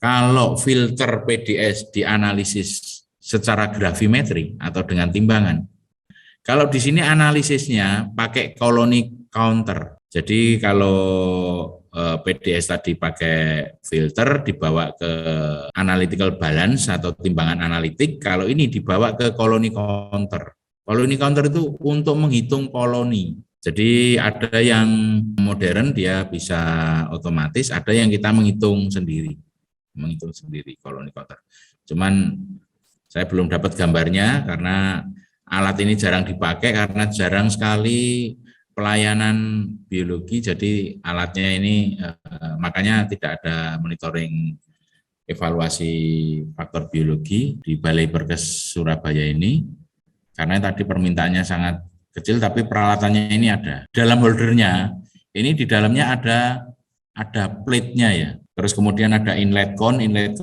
Kalau filter PDS dianalisis secara gravimetri atau dengan timbangan, kalau di sini analisisnya pakai koloni counter. Jadi kalau PDS tadi pakai filter dibawa ke analytical balance atau timbangan analitik, kalau ini dibawa ke koloni counter. Koloni counter itu untuk menghitung koloni. Jadi ada yang modern dia bisa otomatis, ada yang kita menghitung sendiri koloni counter. Cuman saya belum dapat gambarnya karena alat ini jarang dipakai karena jarang sekali pelayanan biologi, jadi alatnya ini makanya tidak ada monitoring evaluasi faktor biologi di Balai Berkes Surabaya ini, karena tadi permintaannya sangat kecil tapi peralatannya ini ada. Dalam holdernya, ini di dalamnya ada plate-nya ya, terus kemudian ada inlet cone ini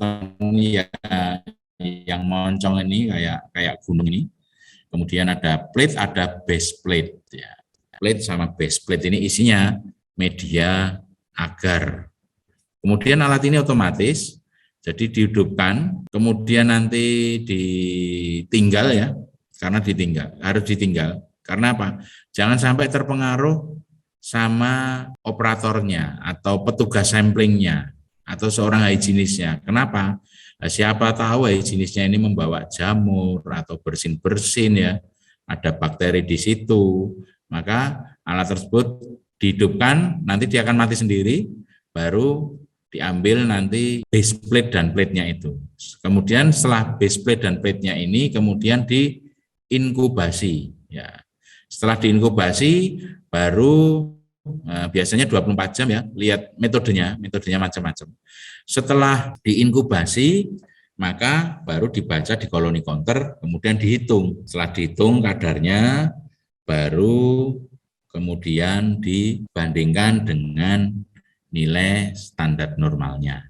yang moncong ini kayak gunung ini. Kemudian ada plate, ada base plate ya. Plate sama base plate ini isinya media agar. Kemudian alat ini otomatis, jadi dihidupkan, kemudian nanti ditinggal ya, karena harus ditinggal. Karena apa? Jangan sampai terpengaruh sama operatornya atau petugas samplingnya atau seorang higienisnya. Kenapa? Siapa tahu higienisnya ini membawa jamur atau bersin-bersin ya, ada bakteri di situ. Maka alat tersebut dihidupkan, nanti dia akan mati sendiri, baru diambil nanti base plate dan plate-nya itu. Kemudian setelah base plate dan plate-nya ini kemudian diinkubasi. Ya. Setelah diinkubasi baru biasanya 24 jam ya, lihat metodenya macam-macam. Setelah diinkubasi maka baru dibaca di koloni counter, kemudian dihitung. Setelah dihitung kadarnya, baru kemudian dibandingkan dengan nilai standar normalnya.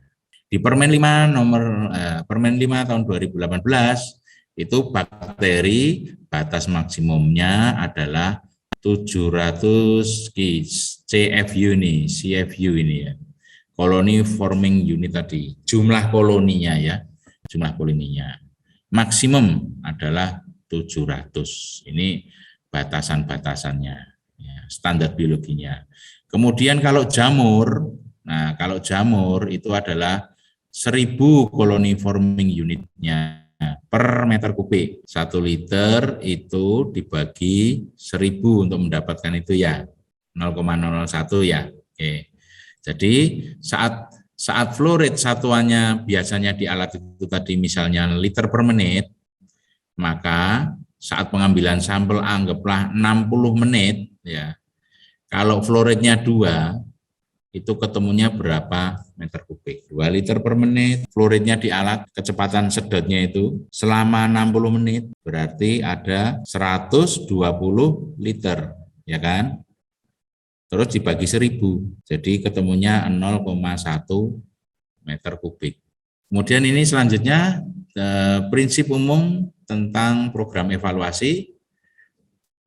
Di Permen 5 Permen 5 tahun 2018 itu bakteri batas maksimumnya adalah 700 CFU ini ya. Colony forming unit tadi, jumlah koloninya ya, jumlah koloninya. Maksimum adalah 700. Ini batasan-batasannya, ya, standar biologinya. Kemudian kalau jamur, kalau jamur itu adalah 1000 koloni forming unitnya per meter kubik. 1 liter itu dibagi 1000 untuk mendapatkan itu ya 0,001 ya. Oke. Jadi saat flow rate satuannya biasanya di alat itu tadi misalnya liter per menit, maka saat pengambilan sampel anggaplah 60 menit ya. Kalau flow rate-nya 2, itu ketemunya berapa meter kubik? 2 liter per menit. Flow rate-nya di alat, kecepatan sedotnya itu selama 60 menit berarti ada 120 liter, ya kan? Terus dibagi 1000, jadi ketemunya 0,1 meter kubik. Kemudian ini selanjutnya prinsip umum tentang program evaluasi.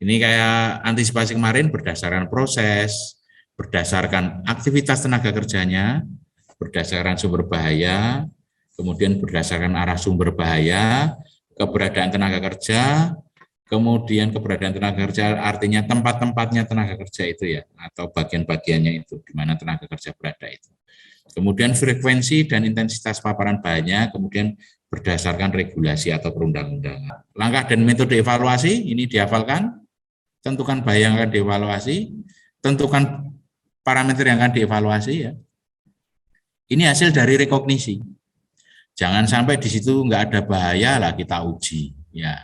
Ini kayak antisipasi kemarin berdasarkan proses, berdasarkan aktivitas tenaga kerjanya, berdasarkan sumber bahaya, kemudian berdasarkan arah sumber bahaya, keberadaan tenaga kerja, kemudian keberadaan tenaga kerja artinya tempat-tempatnya tenaga kerja itu ya, atau bagian-bagiannya itu, di mana tenaga kerja berada itu. Kemudian frekuensi dan intensitas paparan bahayanya, kemudian berdasarkan regulasi atau perundang-undangan. Langkah dan metode evaluasi ini dihafalkan, tentukan bahaya yang akan dievaluasi, tentukan parameter yang akan dievaluasi ya. Ini hasil dari rekognisi. Jangan sampai di situ nggak ada bahaya lah kita uji ya.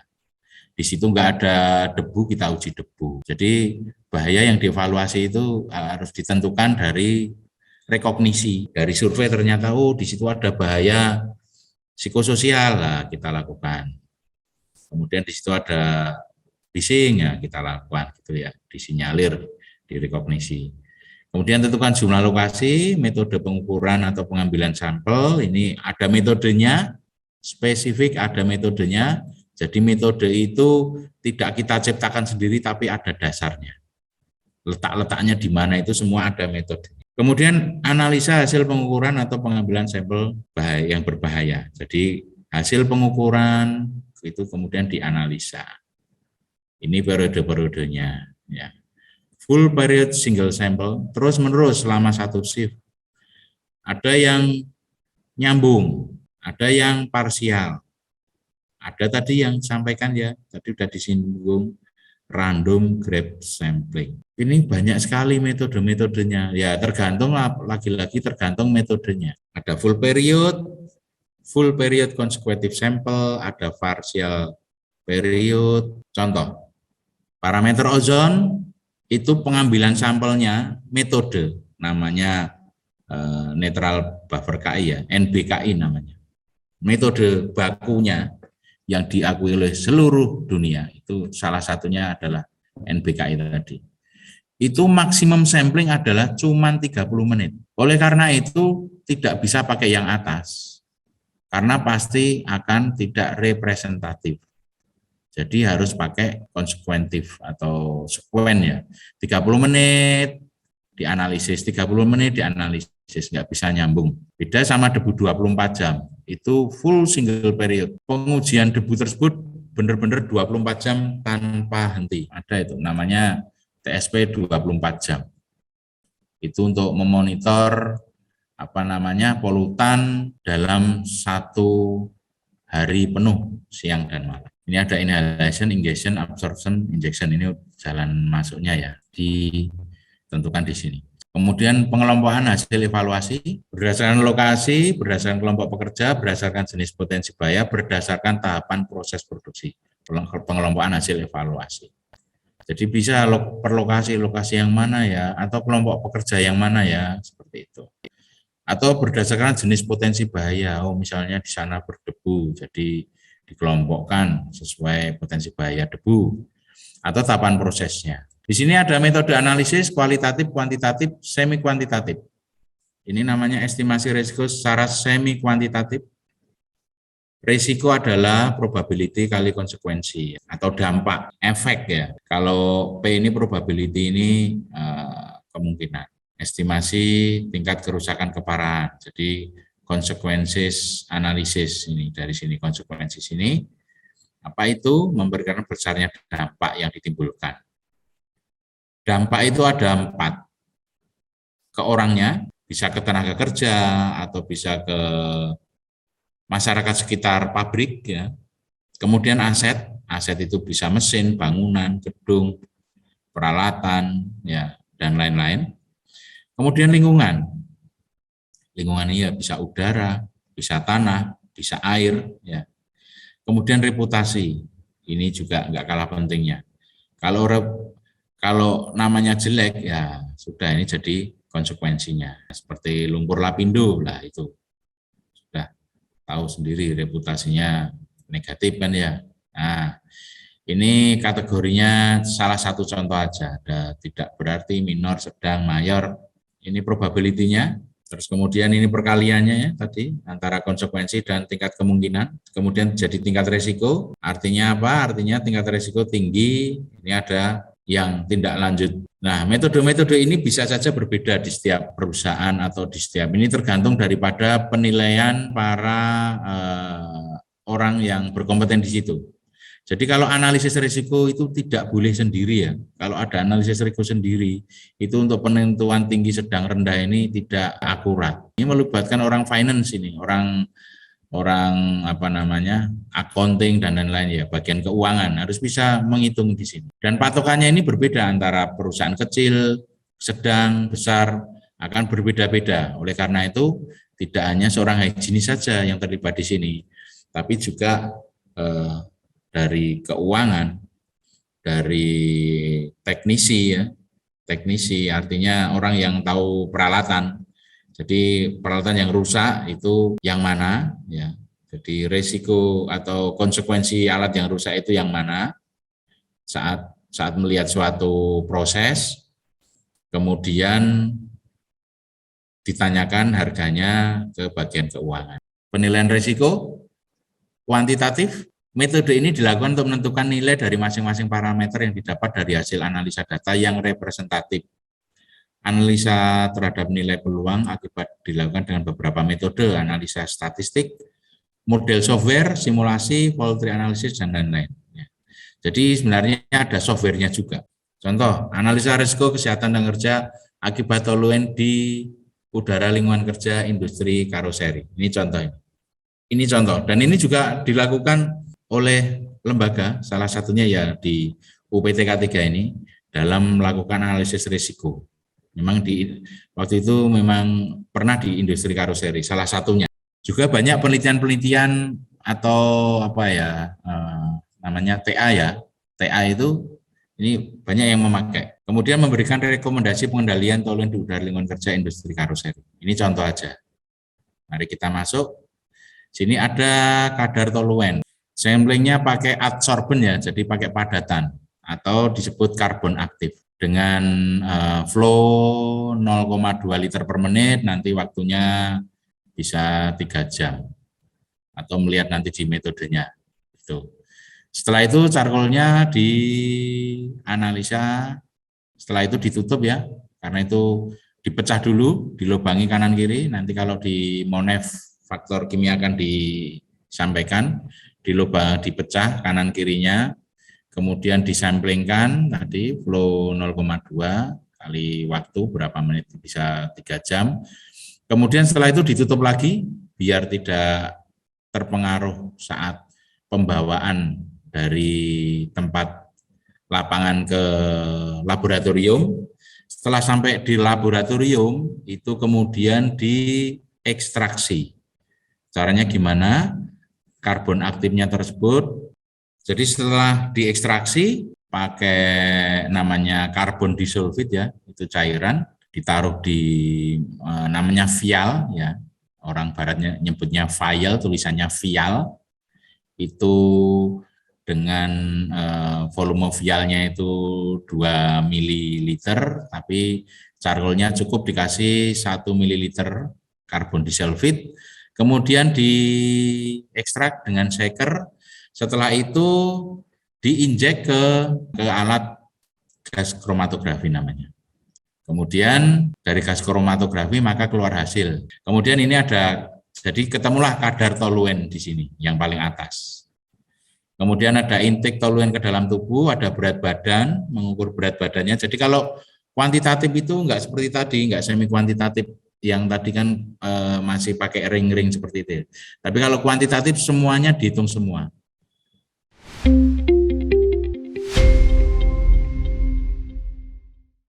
Di situ nggak ada debu kita uji debu. Jadi bahaya yang dievaluasi itu harus ditentukan dari rekognisi. Dari survei ternyata di situ ada bahaya psikososial lah kita lakukan. Kemudian di situ ada phishing ya kita lakukan gitu ya, disinyalir, direkognisi. Kemudian tentukan jumlah lokasi, metode pengukuran atau pengambilan sampel, ini ada metodenya, spesifik ada metodenya, jadi metode itu tidak kita ciptakan sendiri tapi ada dasarnya. Letak-letaknya di mana itu semua ada metodenya. Kemudian analisa hasil pengukuran atau pengambilan sampel yang berbahaya. Jadi hasil pengukuran itu kemudian dianalisa. Ini periode-periodenya. Ya. Full period single sample terus-menerus selama satu shift. Ada yang nyambung, ada yang parsial. Ada tadi yang sampaikan ya, tadi sudah disinggung random grab sampling. Ini banyak sekali metode-metodenya. Ya tergantung lagi-lagi tergantung metodenya. Ada full period consecutive sample, ada partial period. Contoh, parameter ozon itu pengambilan sampelnya metode namanya netral buffer KI ya, NBKI namanya. Metode bakunya yang diakui oleh seluruh dunia itu salah satunya adalah NBKI tadi. Itu maksimum sampling adalah cuma 30 menit. Oleh karena itu tidak bisa pakai yang atas. Karena pasti akan tidak representatif. Jadi harus pakai konsekuentif atau sekuen ya. 30 menit dianalisis, 30 menit dianalisis, nggak bisa nyambung. Beda sama debu 24 jam, itu full single period. Pengujian debu tersebut benar-benar 24 jam tanpa henti. Ada itu namanya TSP 24 jam. Itu untuk memonitor polutan dalam satu hari penuh, siang dan malam. Ini ada inhalation, ingestion, absorption, injection. Ini jalan masuknya ya, ditentukan di sini. Kemudian pengelompokan hasil evaluasi berdasarkan lokasi, berdasarkan kelompok pekerja, berdasarkan jenis potensi bahaya, berdasarkan tahapan proses produksi. Pengelompokan hasil evaluasi. Jadi bisa per lokasi yang mana ya, atau kelompok pekerja yang mana ya, seperti itu. Atau berdasarkan jenis potensi bahaya, misalnya di sana berdebu, jadi dikelompokkan sesuai potensi bahaya debu, atau tahapan prosesnya. Di sini ada metode analisis kualitatif, kuantitatif, semi kuantitatif. Ini namanya estimasi risiko secara semi kuantitatif. Risiko adalah probability kali konsekuensi atau dampak, efek ya. Kalau P ini probability ini kemungkinan. Estimasi tingkat kerusakan keparahan. Jadi konsekuensi analisis ini dari sini konsekuensi sini. Apa itu? Memberikan besarnya dampak yang ditimbulkan. Dampak itu ada 4. Ke orangnya, bisa ke tenaga kerja atau bisa ke masyarakat sekitar pabrik ya. Kemudian aset itu bisa mesin, bangunan, gedung, peralatan ya dan lain-lain. Kemudian lingkungan ini ya bisa udara, bisa tanah, bisa air ya. Kemudian reputasi, ini juga enggak kalah pentingnya. Kalau namanya jelek ya sudah, ini jadi konsekuensinya. Seperti lumpur lapindo lah, itu sudah tahu sendiri reputasinya negatif kan ya. Nah, ini kategorinya salah satu contoh aja, ada tidak berarti, minor, sedang, mayor. Ini probability-nya, terus kemudian ini perkaliannya ya tadi antara konsekuensi dan tingkat kemungkinan. Kemudian jadi tingkat resiko, artinya apa? Artinya tingkat resiko tinggi, ini ada yang tindak lanjut. Nah, metode-metode ini bisa saja berbeda di setiap perusahaan atau di setiap, ini tergantung daripada penilaian para orang yang berkompeten di situ. Jadi kalau analisis risiko itu tidak boleh sendiri ya. Kalau ada analisis risiko sendiri, itu untuk penentuan tinggi, sedang, rendah ini tidak akurat. Ini melibatkan orang finance ini, orang accounting dan lain-lain ya, bagian keuangan harus bisa menghitung di sini. Dan patokannya ini berbeda antara perusahaan kecil, sedang, besar, akan berbeda-beda. Oleh karena itu tidak hanya seorang higienis saja yang terlibat di sini, tapi juga dari keuangan, dari teknisi ya, teknisi artinya orang yang tahu peralatan. Jadi peralatan yang rusak itu yang mana ya. Jadi risiko atau konsekuensi alat yang rusak itu yang mana saat melihat suatu proses, kemudian ditanyakan harganya ke bagian keuangan. Penilaian risiko kuantitatif. Metode ini dilakukan untuk menentukan nilai dari masing-masing parameter yang didapat dari hasil analisa data yang representatif. Analisa terhadap nilai peluang akibat dilakukan dengan beberapa metode, analisa statistik, model software, simulasi, poultry analysis, dan lain-lain. Jadi sebenarnya ada softwarenya juga. Contoh, analisa risiko kesehatan dan kerja akibat toluen di udara lingkungan kerja industri karoseri. Ini contoh. Ini contoh. Dan ini juga dilakukan oleh lembaga, salah satunya ya di UPTK 3 ini, dalam melakukan analisis risiko. Memang waktu itu memang pernah di industri karoseri, salah satunya. Juga banyak penelitian-penelitian atau apa ya, namanya TA ya. TA itu ini banyak yang memakai. Kemudian memberikan rekomendasi pengendalian toluen di udara lingkungan kerja industri karoseri. Ini contoh aja. Mari kita masuk. Sini ada kadar toluen. Samplingnya pakai adsorben ya, jadi pakai padatan atau disebut karbon aktif dengan flow 0,2 liter per menit, nanti waktunya bisa 3 jam atau melihat nanti di metodenya. Gitu. Setelah itu charcoalnya dianalisa, setelah itu ditutup ya, karena itu dipecah dulu, dilubangi kanan kiri, nanti kalau di Monef faktor kimia akan disampaikan, dipecah kanan kirinya, kemudian disamplingkan tadi flow 0,2 kali waktu berapa menit, bisa 3 jam. Kemudian setelah itu ditutup lagi biar tidak terpengaruh saat pembawaan dari tempat lapangan ke laboratorium. Setelah sampai di laboratorium itu kemudian diekstraksi. Caranya gimana? Karbon aktifnya tersebut. Jadi setelah diekstraksi pakai namanya karbon disulfid ya, itu cairan ditaruh di namanya vial ya. Orang baratnya nyebutnya vial, tulisannya vial. Itu dengan volume vialnya itu 2 ml, tapi charcoalnya cukup dikasih 1 ml karbon disulfid, kemudian diekstrak dengan shaker. Setelah itu diinjek ke alat gas kromatografi namanya. Kemudian dari gas kromatografi maka keluar hasil. Kemudian ini ada, jadi ketemulah kadar toluen di sini yang paling atas. Kemudian ada intake toluen ke dalam tubuh, ada berat badan, mengukur berat badannya. Jadi kalau kuantitatif itu enggak seperti tadi, enggak semi kuantitatif yang tadi kan masih pakai ring-ring seperti itu. Tapi kalau kuantitatif semuanya dihitung semua.